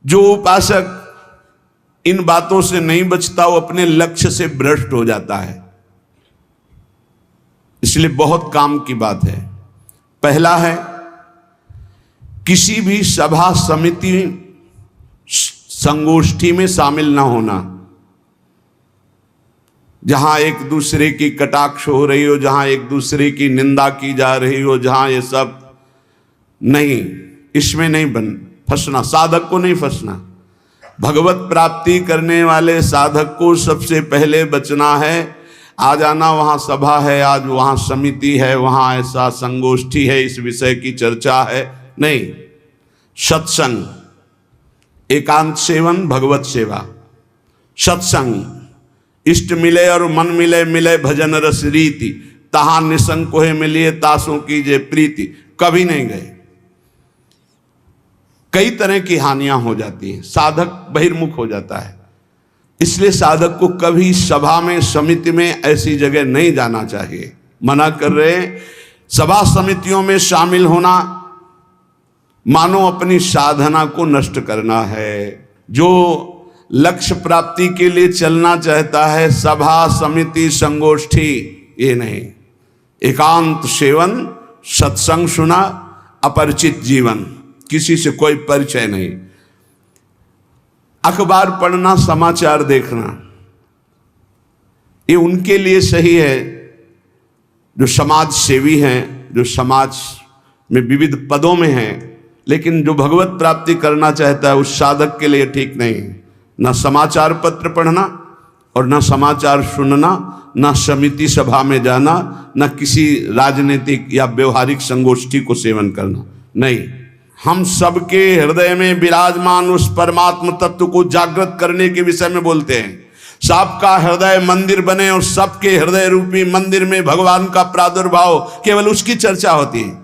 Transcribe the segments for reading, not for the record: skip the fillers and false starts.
जो उपासक इन बातों से नहीं बचता वो अपने लक्ष्य से भ्रष्ट हो जाता है। इसलिए बहुत काम की बात है। पहला है, किसी भी सभा समिति संगोष्ठी में शामिल ना होना जहां एक दूसरे की कटाक्ष हो रही हो, जहां एक दूसरे की निंदा की जा रही हो, जहां ये सब नहीं, इसमें नहीं फंसना, साधक को नहीं फंसना। भगवत प्राप्ति करने वाले साधक को सबसे पहले बचना है। आ जाना वहां सभा है, आज वहां समिति है, वहां ऐसा संगोष्ठी है, इस विषय की चर्चा है, नहीं। सत्संग, एकांत सेवन, भगवत सेवा, सत्संग, इष्ट मिले और मन मिले, मिले भजन रस रीति, तहां निसंग कोहे मिलिए, तासों कीजे प्रीति। कभी नहीं गए। कई तरह की हानियां हो जाती हैं, साधक बहिर्मुख हो जाता है। इसलिए साधक को कभी सभा में, समिति में, ऐसी जगह नहीं जाना चाहिए। मना कर रहे, सभा समितियों में शामिल होना मानो अपनी साधना को नष्ट करना है। जो लक्ष्य प्राप्ति के लिए चलना चाहता है, सभा समिति संगोष्ठी, ये नहीं। एकांत सेवन, सत्संग सुना, अपरिचित जीवन, किसी से कोई परिचय नहीं। अखबार पढ़ना, समाचार देखना, ये उनके लिए सही है जो समाज सेवी हैं, जो समाज में विविध पदों में हैं। लेकिन जो भगवत प्राप्ति करना चाहता है उस साधक के लिए ठीक नहीं। ना समाचार पत्र पढ़ना और ना समाचार सुनना, ना समिति सभा में जाना, ना किसी राजनीतिक या व्यवहारिक संगोष्ठी को सेवन करना, नहीं। हम सबके हृदय में विराजमान उस परमात्म तत्व को जागृत करने के विषय में बोलते हैं। सबका हृदय मंदिर बने और सबके हृदय रूपी मंदिर में भगवान का प्रादुर्भाव, केवल उसकी चर्चा होती है।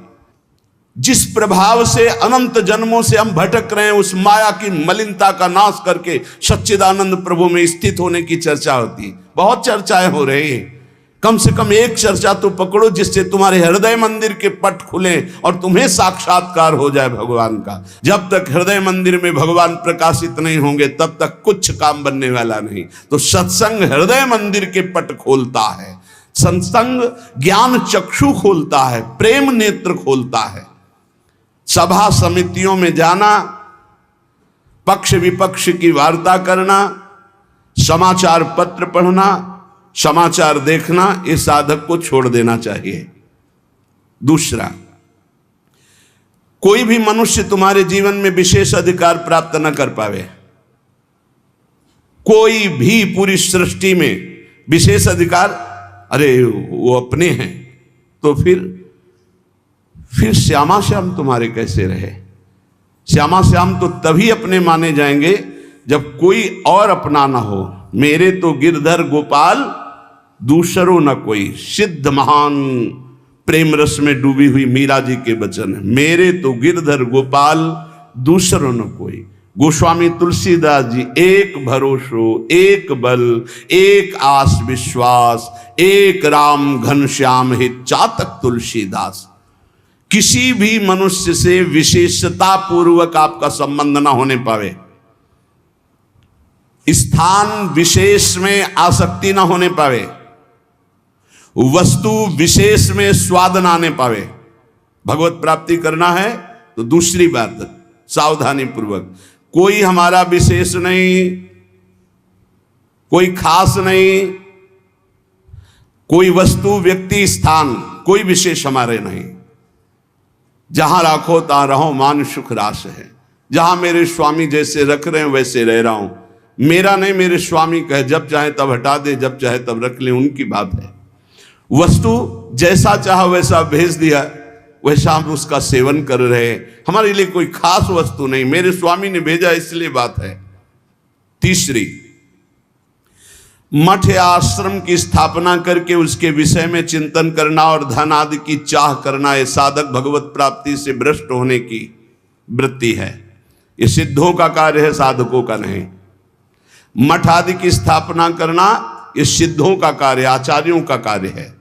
जिस प्रभाव से अनंत जन्मों से हम भटक रहे हैं, उस माया की मलिनता का नाश करके सच्चिदानंद प्रभु में स्थित होने की चर्चा होती है। बहुत चर्चाएं हो रही हैं, कम से कम एक चर्चा तो पकड़ो जिससे तुम्हारे हृदय मंदिर के पट खुले और तुम्हें साक्षात्कार हो जाए भगवान का। जब तक हृदय मंदिर में भगवान प्रकाशित नहीं होंगे तब तक कुछ काम बनने वाला नहीं। तो सत्संग हृदय मंदिर के पट खोलता है, सत्संग ज्ञान चक्षु खोलता है, प्रेम नेत्र खोलता है। सभा समितियों में जाना, पक्ष विपक्ष की वार्ता करना, समाचार पत्र पढ़ना, समाचार देखना, इस साधक को छोड़ देना चाहिए। दूसरा, कोई भी मनुष्य तुम्हारे जीवन में विशेष अधिकार प्राप्त न कर पावे। कोई भी पूरी सृष्टि में विशेष अधिकार, अरे वो अपने हैं, तो फिर श्यामा श्याम तुम्हारे कैसे रहे? श्यामा श्याम तो तभी अपने माने जाएंगे जब कोई और अपना ना हो। मेरे तो गिरधर गोपाल दूसरो न कोई, सिद्ध महान प्रेम रस में डूबी हुई मीरा जी के वचन है। मेरे तो गिरधर गोपाल दूसरो न कोई। गोस्वामी तुलसीदास जी, एक भरोसो, एक बल, एक आस विश्वास, एक राम घनश्याम हित चातक तुलसीदास। किसी भी मनुष्य से विशेषता पूर्वक आपका संबंध ना होने पावे, स्थान विशेष में आसक्ति ना होने पावे, वस्तु विशेष में स्वाद ना आने पावे। भगवत प्राप्ति करना है तो दूसरी बात, सावधानी पूर्वक। कोई हमारा विशेष नहीं, कोई खास नहीं, कोई वस्तु व्यक्ति स्थान कोई विशेष हमारे नहीं। जहां राखो तहां रहो, मान सुख रास है। जहां मेरे स्वामी जैसे रख रहे हैं वैसे रह रहा हूं। मेरा नहीं, मेरे स्वामी कहे जब चाहे तब हटा दे, जब चाहे तब रख ले, उनकी बात है। वस्तु जैसा चाहा वैसा भेज दिया, वैसा हम उसका सेवन कर रहे हैं। हमारे लिए कोई खास वस्तु नहीं, मेरे स्वामी ने भेजा इसलिए बात है। तीसरी, मठ या आश्रम की स्थापना करके उसके विषय में चिंतन करना और धन आदि की चाह करना, यह साधक भगवत प्राप्ति से भ्रष्ट होने की वृत्ति है। ये सिद्धों का कार्य है, साधकों का नहीं। मठ आदि की स्थापना करना ये सिद्धों का कार्य, आचार्यों का कार्य है।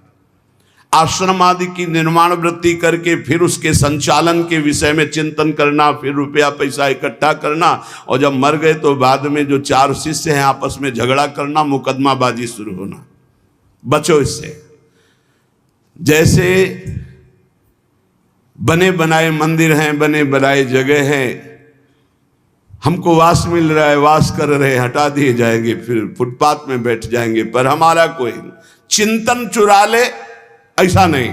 आश्रम आदि की निर्माण वृत्ति करके फिर उसके संचालन के विषय में चिंतन करना, फिर रुपया पैसा इकट्ठा करना, और जब मर गए तो बाद में जो 4 शिष्य हैं आपस में झगड़ा करना, मुकदमाबाजी शुरू होना। बचो इससे। जैसे बने बनाए मंदिर हैं, बने बनाए जगह हैं, हमको वास मिल रहा है, वास कर रहे, हटा दिए जाएंगे, फिर फुटपाथ में बैठ जाएंगे, पर हमारा कोई चिंतन चुरा ले, ऐसा नहीं।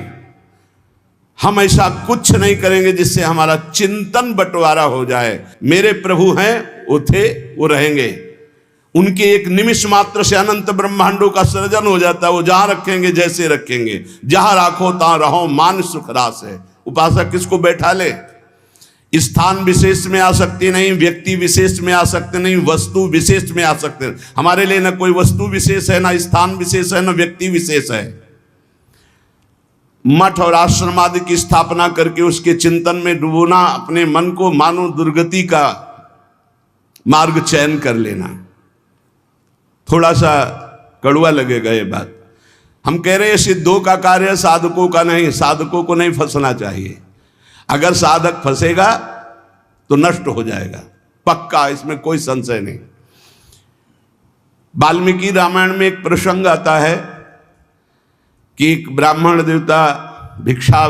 हम ऐसा कुछ नहीं करेंगे जिससे हमारा चिंतन बंटवारा हो जाए। मेरे प्रभु हैं, वो थे, वो रहेंगे। उनके एक निमिष मात्र से अनंत ब्रह्मांडों का सृजन हो जाता है। वो जहां रखेंगे जैसे रखेंगे, जहां राखो तहां रहो, मान सुख रास है। उपासक किसको बैठा ले? स्थान विशेष में आ सकती नहीं, व्यक्ति विशेष में आ सकते नहीं, वस्तु विशेष में आ सकते नहीं। हमारे लिए ना कोई वस्तु विशेष है, ना स्थान विशेष है, ना व्यक्ति विशेष है। मठ और आश्रम आदि की स्थापना करके उसके चिंतन में डुबोना, अपने मन को मानो दुर्गति का मार्ग चयन कर लेना। थोड़ा सा कड़वा लगेगा ये बात। हम कह रहे हैं सिद्धों का कार्य, साधकों का नहीं। साधकों को नहीं फंसना चाहिए। अगर साधक फंसेगा तो नष्ट हो जाएगा, पक्का, इसमें कोई संशय नहीं। वाल्मीकि रामायण में एक प्रसंग आता है कि एक ब्राह्मण देवता भिक्षा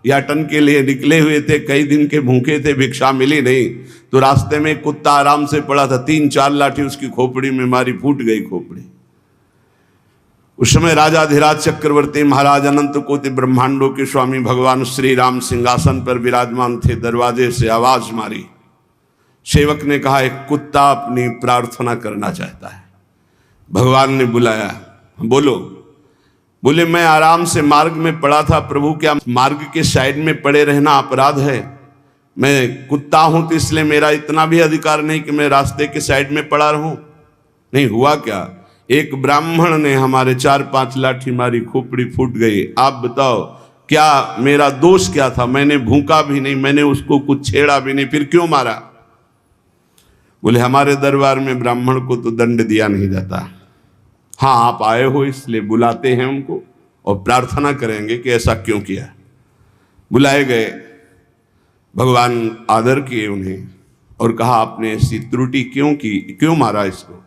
याटन के लिए निकले हुए थे, कई दिन के भूखे थे, भिक्षा मिली नहीं, तो रास्ते में कुत्ता आराम से पड़ा था, 3-4 लाठी उसकी खोपड़ी में मारी, फूट गई खोपड़ी। उस समय राजाधिराज चक्रवर्ती महाराज अनंत कोटि ब्रह्मांडों के स्वामी भगवान श्री राम सिंहासन पर विराजमान थे। दरवाजे से आवाज मारी, सेवक ने कहा एक कुत्ता अपनी प्रार्थना करना चाहता है। भगवान ने बुलाया, बोलो। बोले मैं आराम से मार्ग में पड़ा था प्रभु, क्या मार्ग के साइड में पड़े रहना अपराध है? मैं कुत्ता हूं तो इसलिए मेरा इतना भी अधिकार नहीं कि मैं रास्ते के साइड में पड़ा रहूं। नहीं हुआ क्या, एक ब्राह्मण ने हमारे 4-5 लाठी मारी, खोपड़ी फूट गई। आप बताओ क्या मेरा दोष क्या था? मैंने भूखा भी नहीं, मैंने उसको कुछ छेड़ा भी नहीं, फिर क्यों मारा? बोले हमारे दरबार में ब्राह्मण को तो दंड दिया नहीं जाता। हाँ आप आए हो इसलिए बुलाते हैं उनको और प्रार्थना करेंगे कि ऐसा क्यों किया। बुलाए गए, भगवान आदर किए उन्हें और कहा आपने ऐसी त्रुटि क्यों की, क्यों मारा इसको?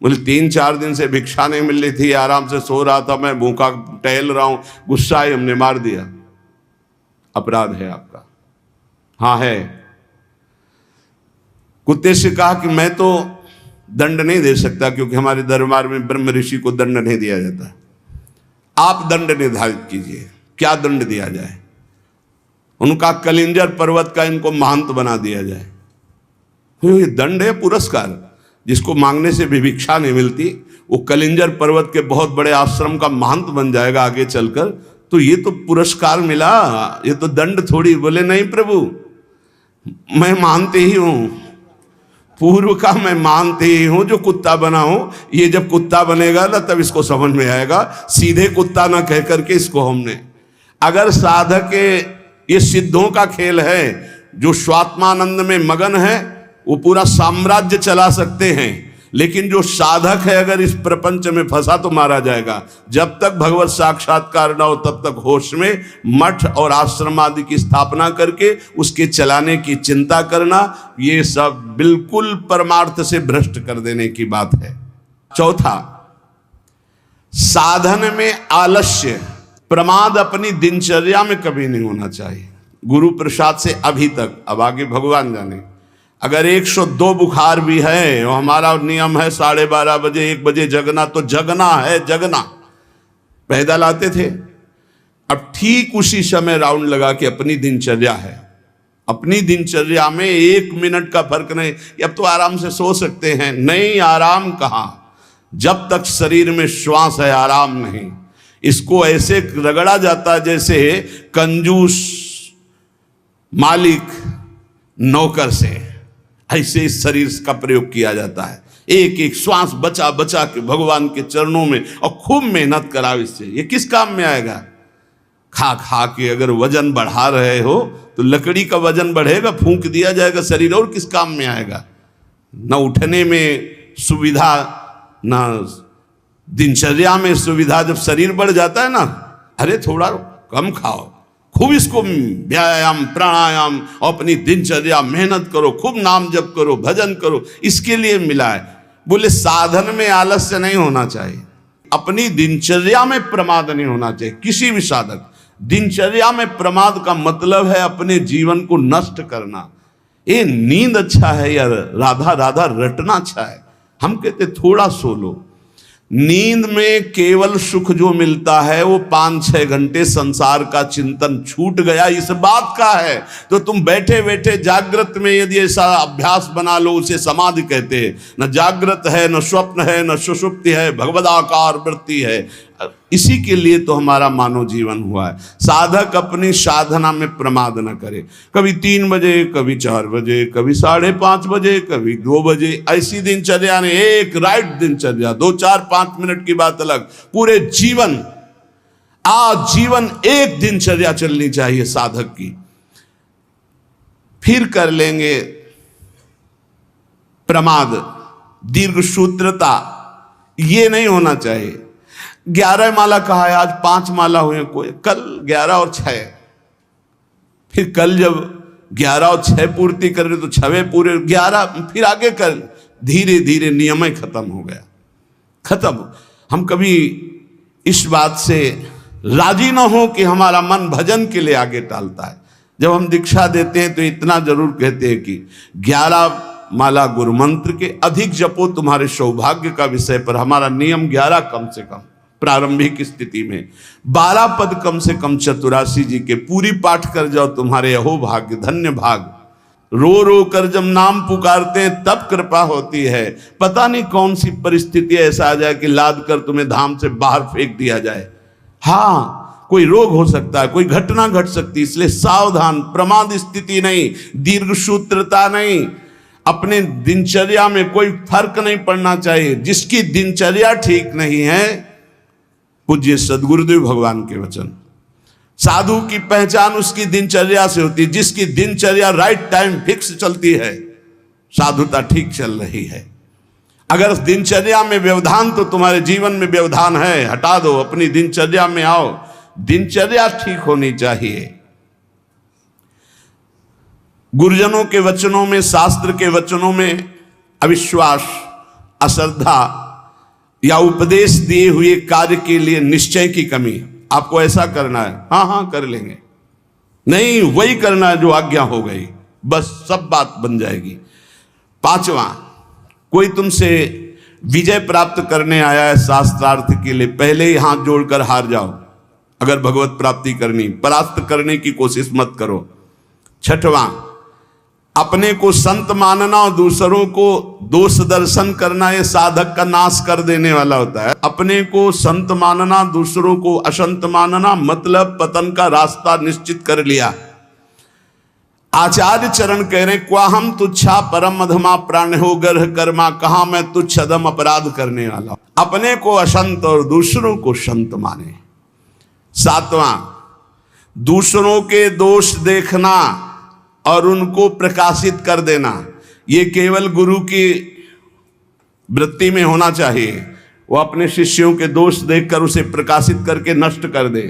बोले 3-4 दिन से भिक्षा नहीं मिल रही थी, आराम से सो रहा था, मैं भूखा टहल रहा हूं, गुस्सा है, हमने मार दिया। अपराध है आपका? हाँ है। कुत्ते से कहा कि मैं तो दंड नहीं दे सकता क्योंकि हमारे दरबार में ब्रह्म ऋषि को दंड नहीं दिया जाता। आप दंड निर्धारित कीजिए, क्या दंड दिया जाए? उनका कलिंजर पर्वत का इनको महंत बना दिया जाए। ये दंड है, पुरस्कार। जिसको मांगने से भी भिक्षा नहीं मिलती, वो कलिंजर पर्वत के बहुत बड़े आश्रम का महंत बन जाएगा आगे चलकर, तो ये तो पुरस्कार मिला, ये तो दंड थोड़ी। बोले नहीं प्रभु, मैं मानते ही हूं, पूर्व का मैं मानते ही हूं, जो कुत्ता बना हूं, ये जब कुत्ता बनेगा ना तब इसको समझ में आएगा। सीधे कुत्ता ना कह करके इसको हमने, अगर साधक ये सिद्धों का खेल है, जो स्वात्मानंद में मगन है वो पूरा साम्राज्य चला सकते हैं, लेकिन जो साधक है अगर इस प्रपंच में फंसा तो मारा जाएगा। जब तक भगवत साक्षात्कार न हो तब तक होश में मठ और आश्रम आदि की स्थापना करके उसके चलाने की चिंता करना, ये सब बिल्कुल परमार्थ से भ्रष्ट कर देने की बात है। चौथा, साधन में आलस्य, प्रमाद अपनी दिनचर्या में कभी नहीं होना चाहिए। गुरु प्रसाद से अभी तक, अब आगे भगवान जाने, अगर 102 बुखार भी है और हमारा नियम है 12:30 बजे 1 बजे जगना, तो जगना है, जगना। पैदल आते थे, अब ठीक उसी समय राउंड लगा के अपनी दिनचर्या है, अपनी दिनचर्या में 1 मिनट का फर्क नहीं। अब तो आराम से सो सकते हैं, नहीं, आराम कहाँ, जब तक शरीर में श्वास है आराम नहीं। इसको ऐसे रगड़ा जाता है जैसे कंजूस मालिक नौकर से, ऐसे इस शरीर का प्रयोग किया जाता है। एक एक श्वास बचा बचा के भगवान के चरणों में, और खूब मेहनत कराओ इससे। ये किस काम में आएगा? खा खा के अगर वजन बढ़ा रहे हो तो लकड़ी का वजन बढ़ेगा, फूंक दिया जाएगा शरीर, और किस काम में आएगा? न उठने में सुविधा, न दिनचर्या में सुविधा। जब शरीर बढ़ जाता है ना अरे थोड़ा कम खाओ, खूब इसको व्यायाम प्राणायाम और अपनी दिनचर्या मेहनत करो, खूब नाम जप करो, भजन करो, इसके लिए मिला है। बोले साधन में आलस्य नहीं होना चाहिए, अपनी दिनचर्या में प्रमाद नहीं होना चाहिए। किसी भी साधक दिनचर्या में प्रमाद का मतलब है अपने जीवन को नष्ट करना। ये नींद अच्छा है यार, राधा राधा रटना अच्छा है, हम कहते थोड़ा सो लो। नींद में केवल सुख जो मिलता है वो 5-6 घंटे संसार का चिंतन छूट गया इस बात का है। तो तुम बैठे बैठे जागृत में यदि ऐसा अभ्यास बना लो, उसे समाधि कहते हैं। न जागृत है, न स्वप्न है, न सुषुप्ति है, भगवदाकार वृत्ति है। इसी के लिए तो हमारा मानव जीवन हुआ है। साधक अपनी साधना में प्रमाद न करे। कभी 3 बजे, कभी 4 बजे, कभी 5:30 बजे, कभी 2 बजे, ऐसी दिनचर्या ने एक राइट दिनचर्या, 2-4-5 मिनट की बात अलग, पूरे जीवन आजीवन एक दिनचर्या चलनी चाहिए साधक की। फिर कर लेंगे प्रमाद, दीर्घ सूत्रता, ये नहीं होना चाहिए। 11 माला कहा है, आज 5 माला हुए, कोई कल 11 और 6, फिर कल जब 11 और 6 पूर्ति कर रहे तो 6 पूरे 11, फिर आगे कर। धीरे धीरे नियम ही खत्म हो गया, खत्म। हम कभी इस बात से राजी ना हो कि हमारा मन भजन के लिए आगे टालता है। जब हम दीक्षा देते हैं तो इतना जरूर कहते हैं कि 11 माला गुरु मंत्र के अधिक जपो तुम्हारे सौभाग्य का विषय पर। हमारा नियम 11 कम से कम प्रारंभिक स्थिति में, 12 पद कम से कम चतुरासी जी के पूरी पाठ कर जाओ, तुम्हारे अहो भाग्य धन्य भाग। रो रो कर जब नाम पुकारते हैं तब कृपा होती है। पता नहीं कौन सी परिस्थिति ऐसा आ जाए कि लाद कर तुम्हें धाम से बाहर फेंक दिया जाए। हाँ, कोई रोग हो सकता है, कोई घटना घट सकती है, इसलिए सावधान। प्रमाद स्थिति नहीं, दीर्घ सूत्रता नहीं, अपने दिनचर्या में कोई फर्क नहीं पड़ना चाहिए। जिसकी दिनचर्या ठीक नहीं है, पूज्य सदगुरुदेव भगवान के वचन, साधु की पहचान उसकी दिनचर्या से होती है। जिसकी दिनचर्या राइट टाइम फिक्स चलती है, साधुता ठीक चल रही है। अगर दिनचर्या में व्यवधान, तो तुम्हारे जीवन में व्यवधान है, हटा दो, अपनी दिनचर्या में आओ। दिनचर्या ठीक होनी चाहिए। गुरुजनों के वचनों में, शास्त्र के वचनों में अविश्वास, अश्रद्धा या उपदेश दिए हुए कार्य के लिए निश्चय की कमी। आपको ऐसा करना है, हाँ कर लेंगे, नहीं वही करना है जो आज्ञा हो गई, बस सब बात बन जाएगी। 5वां, कोई तुमसे विजय प्राप्त करने आया है शास्त्रार्थ के लिए, पहले ही हाथ जोड़कर हार जाओ। अगर भगवत प्राप्ति करनी, परास्त करने की कोशिश मत करो। 6वां, अपने को संत मानना और दूसरों को दोष दर्शन करना, ये साधक का नाश कर देने वाला होता है। अपने को संत मानना, दूसरों को असंत मानना, मतलब पतन का रास्ता निश्चित कर लिया। आचार्य चरण कह रहे, क्वाहम तुच्छा परम अधमा प्राण हो गर्ह कर्मा, कहा मैं तुच्छ अधम अपराध करने वाला। अपने को असंत और दूसरों को संत माने। 7वां, दूसरों के दोष देखना और उनको प्रकाशित कर देना, ये केवल गुरु की वृत्ति में होना चाहिए। वो अपने शिष्यों के दोष देखकर उसे प्रकाशित करके नष्ट कर दे।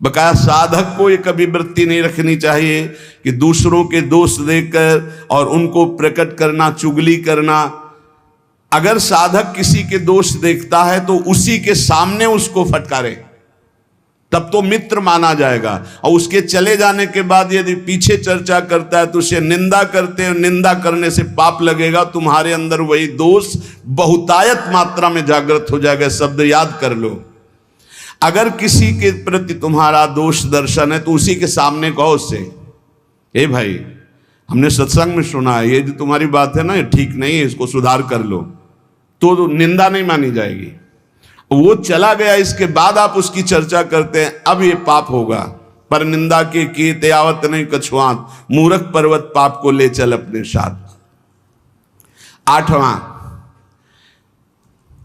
बकाया साधक को ये कभी वृत्ति नहीं रखनी चाहिए कि दूसरों के दोष देखकर और उनको प्रकट करना, चुगली करना। अगर साधक किसी के दोष देखता है तो उसी के सामने उसको फटकारे, तब तो मित्र माना जाएगा। और उसके चले जाने के बाद यदि पीछे चर्चा करता है तो उसे निंदा करते हैं, निंदा करने से पाप लगेगा। तुम्हारे अंदर वही दोष बहुतायत मात्रा में जागृत हो जाएगा। शब्द याद कर लो। अगर किसी के प्रति तुम्हारा दोष दर्शन है तो उसी के सामने कहो उससे, ए भाई, हमने सत्संग में सुना है, ये जो तुम्हारी बात है ना, ये ठीक नहीं है, इसको सुधार कर लो। तो निंदा नहीं मानी जाएगी। वो चला गया, इसके बाद आप उसकी चर्चा करते हैं, अब ये पाप होगा। पर निंदा के किए त्यावत नहीं कछुआत, मूर्ख पर्वत पाप को ले चल अपने साथ। 8वां,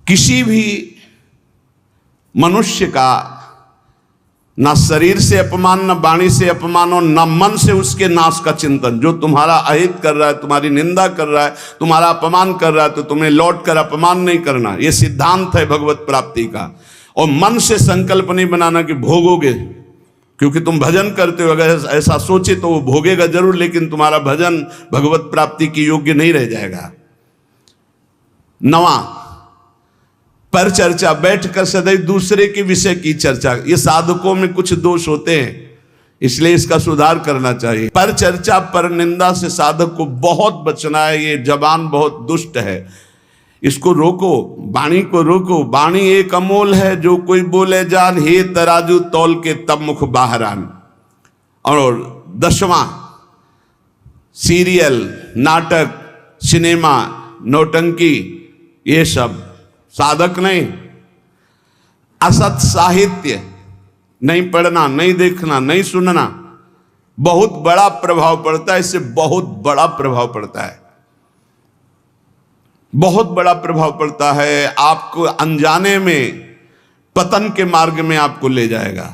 किसी भी मनुष्य का ना शरीर से अपमान, ना वाणी से अपमान और ना मन से उसके नाश का चिंतन। जो तुम्हारा अहित कर रहा है, तुम्हारी निंदा कर रहा है, तुम्हारा अपमान कर रहा है, तो तुम्हें लौट कर अपमान नहीं करना। यह सिद्धांत है भगवत प्राप्ति का। और मन से संकल्प नहीं बनाना कि भोगोगे, क्योंकि तुम भजन करते हो, अगर ऐसा सोचे तो वो भोगेगा जरूर, लेकिन तुम्हारा भजन भगवत प्राप्ति की योग्य नहीं रह जाएगा। 9, पर चर्चा, बैठकर सदैव दूसरे के विषय की चर्चा। ये साधकों में कुछ दोष होते हैं, इसलिए इसका सुधार करना चाहिए। पर चर्चा, पर निंदा से साधक को बहुत बचना है। ये जबान बहुत दुष्ट है, इसको रोको, वाणी को रोको। वाणी एक अमोल है, जो कोई बोले जान, हे तराजू तौल के तब मुख बाहर आन। और 10वां, सीरियल, नाटक, सिनेमा, नौटंकी, ये सब साधक नहीं। असत साहित्य नहीं पढ़ना, नहीं देखना, नहीं सुनना, बहुत बड़ा प्रभाव पड़ता है। इससे बहुत बड़ा प्रभाव पड़ता है, बहुत बड़ा प्रभाव पड़ता है। आपको अनजाने में पतन के मार्ग में आपको ले जाएगा।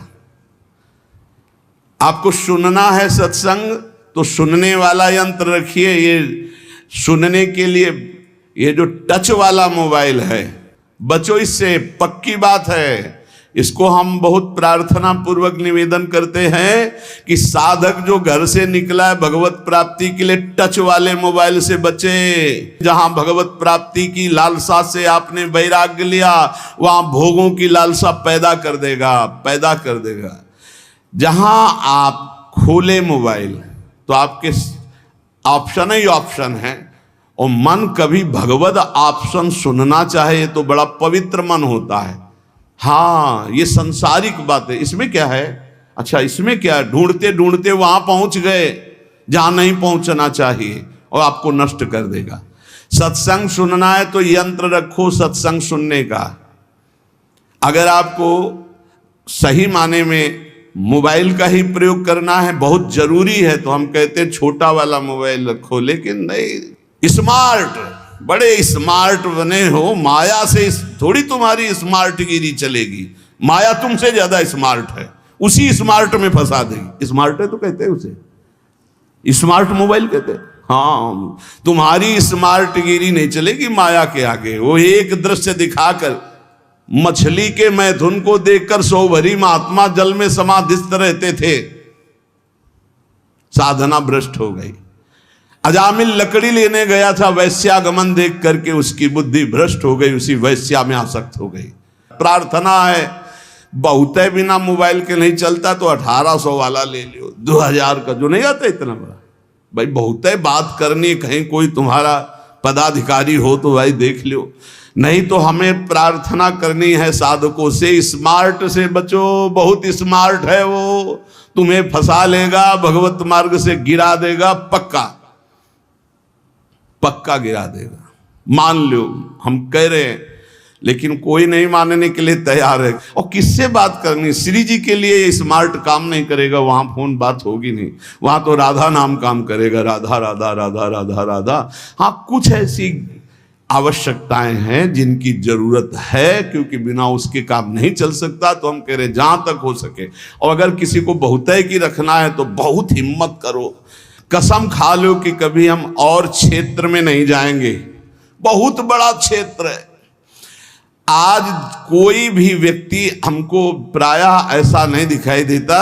आपको सुनना है सत्संग, तो सुनने वाला यंत्र रखिए। ये सुनने के लिए ये जो टच वाला मोबाइल है, बचो इससे, पक्की बात है। इसको हम बहुत प्रार्थना पूर्वक निवेदन करते हैं कि साधक जो घर से निकला है भगवत प्राप्ति के लिए, टच वाले मोबाइल से बचे। जहां भगवत प्राप्ति की लालसा से आपने वैराग्य लिया, वहां भोगों की लालसा पैदा कर देगा। जहां आप खोले मोबाइल तो आपके ऑप्शन ही ऑप्शन है, और मन कभी भगवत ऑप्शन सुनना चाहे तो बड़ा पवित्र मन होता है। हाँ, ये संसारिक बात है, इसमें क्या है, अच्छा इसमें क्या है, ढूंढते ढूंढते वहां पहुंच गए जहां नहीं पहुंचना चाहिए, और आपको नष्ट कर देगा। सत्संग सुनना है तो यंत्र रखो सत्संग सुनने का। अगर आपको सही माने में मोबाइल का ही प्रयोग करना है, बहुत जरूरी है, तो हम कहते हैं छोटा वाला मोबाइल रखो। लेकिन नहीं, स्मार्ट, बड़े स्मार्ट बने हो, माया से थोड़ी तुम्हारी स्मार्टगिरी चलेगी। माया तुमसे ज्यादा स्मार्ट है, उसी स्मार्ट में फंसा देगी। स्मार्ट है तो कहते हैं उसे, स्मार्ट मोबाइल कहते हैं। हाँ, तुम्हारी स्मार्टगिरी नहीं चलेगी माया के आगे। वो एक दृश्य दिखाकर, मछली के मैथुन को देखकर सौभरी महात्मा जल में समाधिस्थ रहते थे, साधना भ्रष्ट हो गई। अजामिल लकड़ी लेने गया था, वैश्यागमन देख करके उसकी बुद्धि भ्रष्ट हो गई, उसी वैश्या में आसक्त हो गई। प्रार्थना है, बहुत है, बिना मोबाइल के नहीं चलता तो 1800 वाला ले लियो, 2000 का जो नहीं आता इतना बड़ा। भाई बहुत है, बात करनी, कहीं कोई तुम्हारा पदाधिकारी हो तो भाई देख लियो। नहीं तो हमें प्रार्थना करनी है साधकों से, स्मार्ट से बचो, बहुत स्मार्ट है वो, तुम्हें फंसा लेगा, भगवत मार्ग से गिरा देगा, पक्का गिरा देगा। मान लो हम कह रहे हैं, लेकिन कोई नहीं मानने के लिए तैयार है। और किससे बात करनी, श्री जी के लिए स्मार्ट काम नहीं करेगा, वहां फोन बात होगी नहीं, वहां तो राधा नाम काम करेगा, राधा राधा राधा राधा राधा। हाँ, कुछ ऐसी आवश्यकताएं हैं जिनकी जरूरत है, क्योंकि बिना उसके काम नहीं चल सकता। तो हम कह रहे जहां तक हो सके, और अगर किसी को बहुतय की रखना है तो बहुत हिम्मत करो, कसम खा लो कि कभी हम और क्षेत्र में नहीं जाएंगे। बहुत बड़ा क्षेत्र है। आज कोई भी व्यक्ति हमको प्रायः ऐसा नहीं दिखाई देता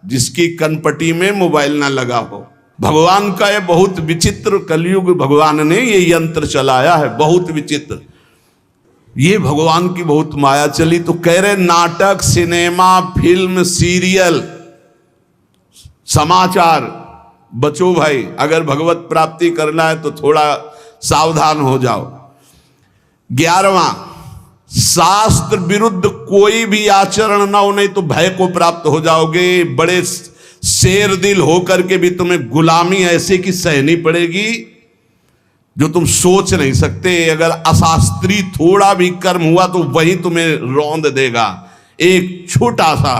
जिसकी कनपटी में मोबाइल ना लगा हो। भगवान का ये बहुत विचित्र कलयुग, भगवान ने ये यंत्र चलाया है, बहुत विचित्र। ये भगवान की बहुत माया चली। तो कह रहे नाटक, सिनेमा, फिल्म, सीरियल, समाचार, बचो भाई। अगर भगवत प्राप्ति करना है तो थोड़ा सावधान हो जाओ। 11वां, शास्त्र विरुद्ध कोई भी आचरण ना हो, नहीं तो भय को प्राप्त हो जाओगे। बड़े शेर दिल होकर के भी तुम्हें गुलामी ऐसे की सहनी पड़ेगी जो तुम सोच नहीं सकते। अगर अशास्त्रीय थोड़ा भी कर्म हुआ तो वही तुम्हें रौंद देगा। एक छोटा सा,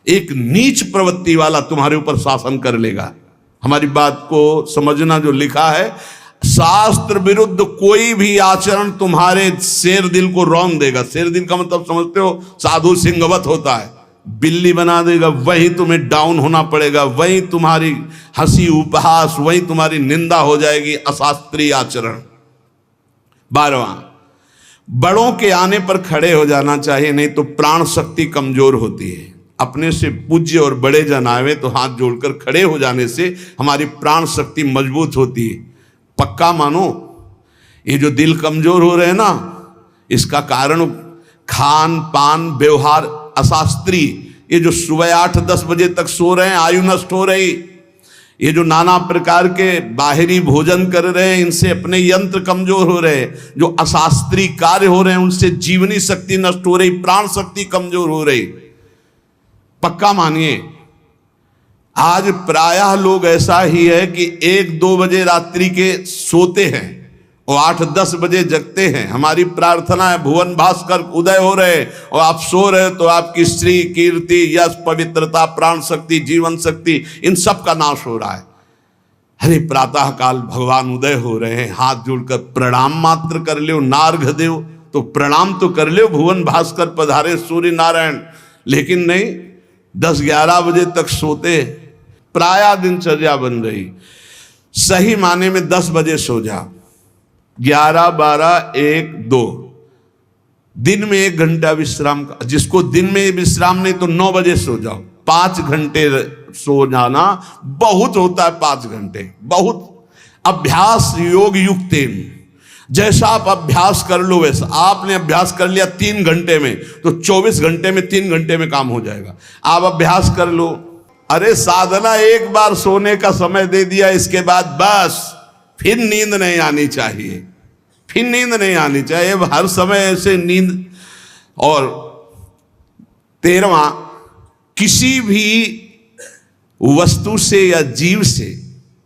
एक नीच प्रवृत्ति वाला तुम्हारे ऊपर शासन कर लेगा। हमारी बात को समझना, जो लिखा है, शास्त्र विरुद्ध कोई भी आचरण तुम्हारे शेर दिल को रौंद देगा। शेर दिल का मतलब समझते हो, साधु सिंहवत होता है, बिल्ली बना देगा। वही तुम्हें डाउन होना पड़ेगा, वही तुम्हारी हंसी उपहास, वही तुम्हारी निंदा हो जाएगी, अशास्त्रीय आचरण। 12वां, बड़ों के आने पर खड़े हो जाना चाहिए, नहीं तो प्राण शक्ति कमजोर होती है। अपने से पूज्य और बड़े जन आवे तो हाथ जोड़कर खड़े हो जाने से हमारी प्राण शक्ति मजबूत होती है। पक्का मानो, ये जो दिल कमजोर हो रहे हैं ना, इसका कारण खान पान व्यवहार अशास्त्रीय, ये जो सुबह 8-10 बजे तक सो रहे हैं, आयु नष्ट हो रही, ये जो नाना प्रकार के बाहरी भोजन कर रहे हैं, इनसे अपने यंत्र कमजोर हो रहे हैं, जो अशास्त्रीय कार्य हो रहे हैं उनसे जीवनी शक्ति नष्ट हो रही, प्राण शक्ति कमजोर हो रही। पक्का मानिए, आज प्रायः लोग ऐसा ही है कि 1-2 बजे रात्रि के सोते हैं और 8-10 बजे जगते हैं। हमारी प्रार्थना है भुवन भास्कर उदय हो रहे और आप सो रहे तो आपकी श्री कीर्ति यश पवित्रता प्राण शक्ति जीवन शक्ति इन सब का नाश हो रहा है। अरे प्रातः काल भगवान उदय हो रहे हैं, हाथ जोड़कर प्रणाम मात्र कर लो, नार्घ देव तो प्रणाम तो कर लो, भुवन भास्कर पधारे सूर्य नारायण। लेकिन नहीं, 10-11 बजे तक सोते, प्रायः दिनचर्या बन रही। सही माने में 10 बजे सो जाओ, 11, 12, 1, 2 दिन में 1 घंटा विश्राम का, जिसको दिन में विश्राम नहीं तो 9 बजे सो जाओ। 5 घंटे सो जाना बहुत होता है, 5 घंटे बहुत। अभ्यास योग युक्तेन, जैसा आप अभ्यास कर लो वैसा। आपने अभ्यास कर लिया 3 घंटे में तो 24 घंटे में 3 घंटे में काम हो जाएगा। आप अभ्यास कर लो। अरे साधना एक बार सोने का समय दे दिया, इसके बाद बस फिर नींद नहीं आनी चाहिए, फिर नींद नहीं आनी चाहिए हर समय ऐसे नींद। और 13वां, किसी भी वस्तु से या जीव से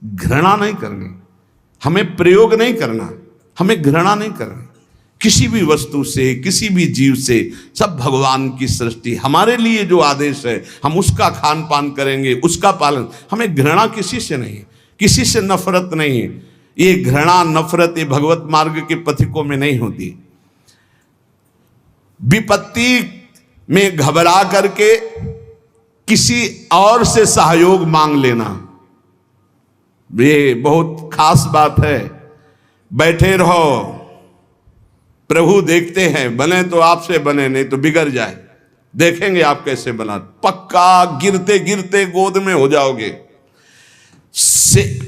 घृणा नहीं करनी। हमें प्रयोग नहीं करना, हमें घृणा नहीं करनी किसी भी वस्तु से, किसी भी जीव से। सब भगवान की सृष्टि, हमारे लिए जो आदेश है हम उसका खान पान करेंगे, उसका पालन। हमें घृणा किसी से नहीं, किसी से नफरत नहीं। ये घृणा नफरत ये भगवत मार्ग के पथिकों में नहीं होती। विपत्ति में घबरा करके किसी और से सहयोग मांग लेना, ये बहुत खास बात है। बैठे रहो, प्रभु देखते हैं, बने तो आपसे बने, नहीं तो बिगड़ जाए, देखेंगे आप कैसे बना। पक्का गिरते गिरते गोद में हो जाओगे।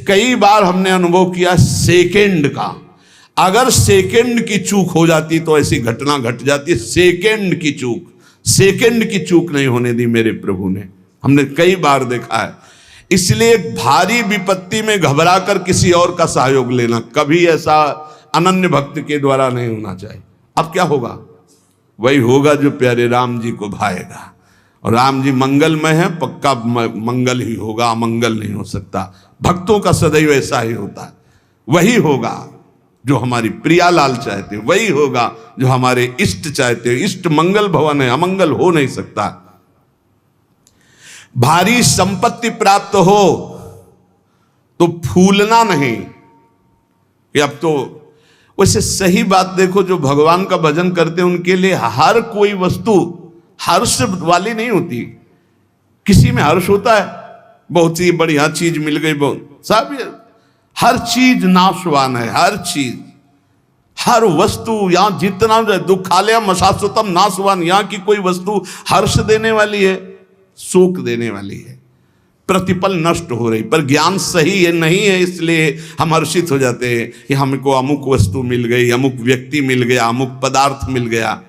कई बार हमने अनुभव किया सेकंड का, अगर सेकंड की चूक हो जाती तो ऐसी घटना घट जाती। सेकंड की चूक, सेकंड की चूक नहीं होने दी मेरे प्रभु ने, हमने कई बार देखा है। इसलिए भारी विपत्ति में घबरा कर किसी और का सहयोग लेना कभी ऐसा अनन्य भक्त के द्वारा नहीं होना चाहिए। अब क्या होगा? वही होगा जो प्यारे राम जी को भाएगा। और राम जी मंगलमय है, पक्का मंगल ही होगा, अमंगल नहीं हो सकता। भक्तों का सदैव ऐसा ही होता है। वही होगा जो हमारी प्रियालाल चाहते, वही होगा जो हमारे इष्ट चाहते। इष्ट मंगल भवन है, अमंगल हो नहीं सकता। भारी संपत्ति प्राप्त हो तो फूलना नहीं कि अब तो। वैसे सही बात देखो, जो भगवान का भजन करते हैं उनके लिए हर कोई वस्तु हर्ष वाली नहीं होती। किसी में हर्ष होता है, बहुत सी बढ़िया चीज मिल गई, बहुत सब, हर चीज नाशवान है। हर चीज, हर वस्तु, यहां जितना दुखालयम अशाश्वतम नाशवान, यहां की कोई वस्तु हर्ष देने वाली है, सुख देने वाली है। प्रतिपल नष्ट हो रही, पर ज्ञान सही है नहीं है, इसलिए हम हर्षित हो जाते हैं कि हमको अमुक वस्तु मिल गई, अमुक व्यक्ति मिल गया, अमुक पदार्थ मिल गया।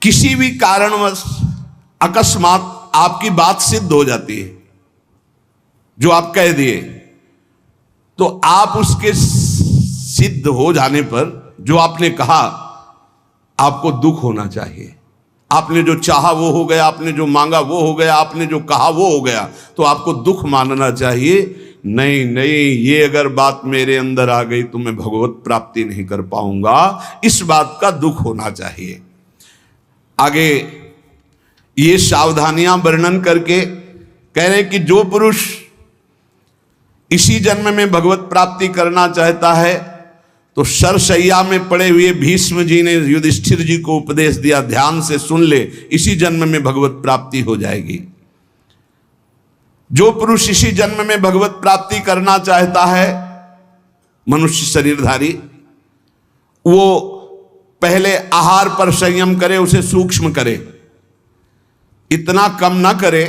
किसी भी कारणवश अकस्मात आपकी बात सिद्ध हो जाती है, जो आप कह दिए, तो आप उसके सिद्ध हो जाने पर जो आपने कहा, आपको दुख होना चाहिए। आपने जो चाहा वो हो गया, आपने जो मांगा वो हो गया, आपने जो कहा वो हो गया, तो आपको दुख मानना चाहिए। नहीं नहीं, ये अगर बात मेरे अंदर आ गई तो मैं भगवत प्राप्ति नहीं कर पाऊंगा, इस बात का दुख होना चाहिए। आगे ये सावधानियां वर्णन करके कह रहे कि जो पुरुष इसी जन्म में भगवत प्राप्ति करना चाहता है तो सरसैया में पड़े हुए भीष्म जी ने युधिष्ठिर जी को उपदेश दिया, ध्यान से सुन ले, इसी जन्म में भगवत प्राप्ति हो जाएगी। जो पुरुष इसी जन्म में भगवत प्राप्ति करना चाहता है, मनुष्य शरीरधारी, वो पहले आहार पर संयम करे, उसे सूक्ष्म करे, इतना कम ना करे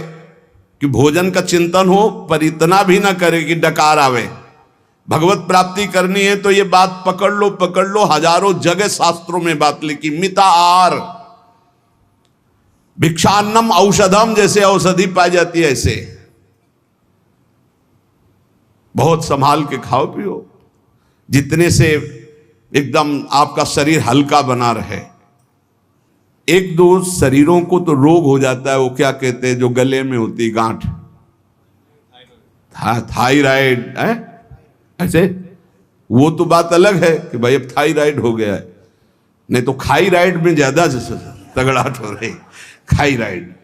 कि भोजन का चिंतन हो, पर इतना भी ना करे कि डकार आवे। भगवत प्राप्ति करनी है तो ये बात पकड़ लो, हजारों जगह शास्त्रों में बात लिखी, मिता आहार, भिक्षान्नम औषधम, जैसे औषधि पाई जाती है ऐसे बहुत संभाल के खाओ पियो, जितने से एकदम आपका शरीर हल्का बना रहे। एक दो शरीरों को तो रोग हो जाता है, वो क्या कहते हैं जो गले में होती गांठ, थायराइड है ऐसे, वो तो बात अलग है कि भाई अब थायराइड हो गया है, नहीं तो खाईराइड में ज्यादा तगड़ाट हो रही, खाईराइड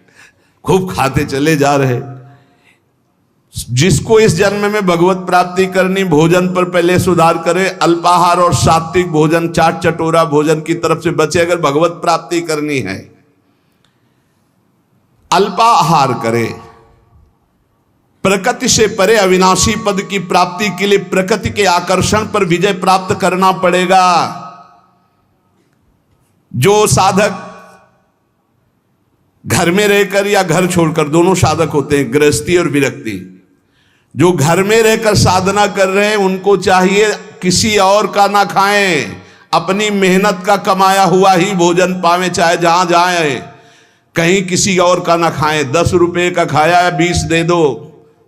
खूब खाते चले जा रहे। जिसको इस जन्म में भगवत प्राप्ति करनी, भोजन पर पहले सुधार करे, अल्पाहार और सात्विक भोजन, चाट चटोरा भोजन की तरफ से बचे। अगर भगवत प्राप्ति करनी है, अल्पाहार करे, प्रकृति से परे अविनाशी पद की प्राप्ति के लिए प्रकृति के आकर्षण पर विजय प्राप्त करना पड़ेगा। जो साधक घर में रहकर या घर छोड़कर, दोनों साधक होते हैं, गृहस्थी और विरक्ति, जो घर में रहकर साधना कर रहे हैं उनको चाहिए किसी और का ना खाएं, अपनी मेहनत का कमाया हुआ ही भोजन पावे, चाहे जहां जाए, कहीं किसी और का ना खाएं। 10 रुपए का खाया है 20 दे दो,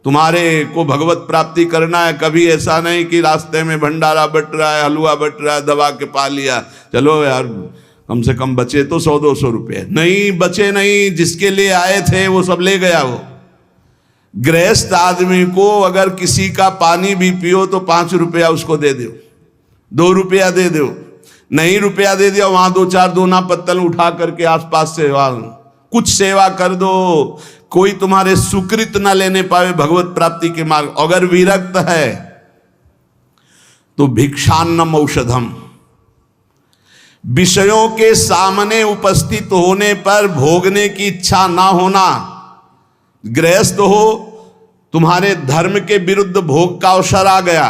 तुम्हारे को भगवत प्राप्ति करना है। कभी ऐसा नहीं कि रास्ते में भंडारा बट रहा है, हलवा बट रहा है, दबा के पा लिया, चलो यार कम से कम बचे तो 100-200 रुपए, नहीं बचे नहीं, जिसके लिए आए थे वो सब ले गया। वो गृहस्थ आदमी को अगर किसी का पानी भी पियो तो 5 रुपया उसको दे दो, 2 रुपया दे दो, नहीं रुपया दे दिया, वहां 2-4 दोना पत्तल उठा करके आसपास से कुछ सेवा कर दो। कोई तुम्हारे सुकृत ना लेने पावे भगवत प्राप्ति के मार्ग। अगर विरक्त है तो भिक्षान्नम औषधम, विषयों के सामने उपस्थित होने पर भोगने की इच्छा ना होना। गृहस्थ हो, तुम्हारे धर्म के विरुद्ध भोग का अवसर आ गया,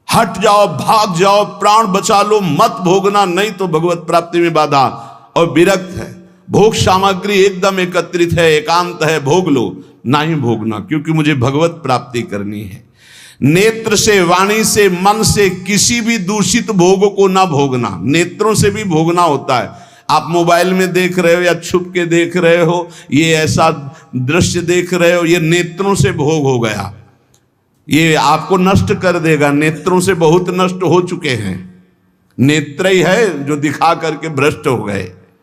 हट जाओ, भाग जाओ, प्राण बचा लो, मत भोगना, नहीं तो भगवत प्राप्ति में बाधा। और विरक्त है, भोग सामग्री एकदम एकत्रित है, एकांत है, भोग लो, नहीं भोगना, क्योंकि मुझे भगवत प्राप्ति करनी है। नेत्र से, वाणी से, मन से किसी भी दूषित भोग को ना भोगना। नेत्रों से भी भोगना होता है। आप मोबाइल में देख रहे हो या छुप के देख रहे हो, ये ऐसा दृश्य देख रहे हो, ये नेत्रों से भोग हो गया, ये आपको नष्ट कर देगा। नेत्रों से बहुत नष्ट हो चुके हैं, नेत्र ही है जो दिखा करके भ्रष्ट हो गए।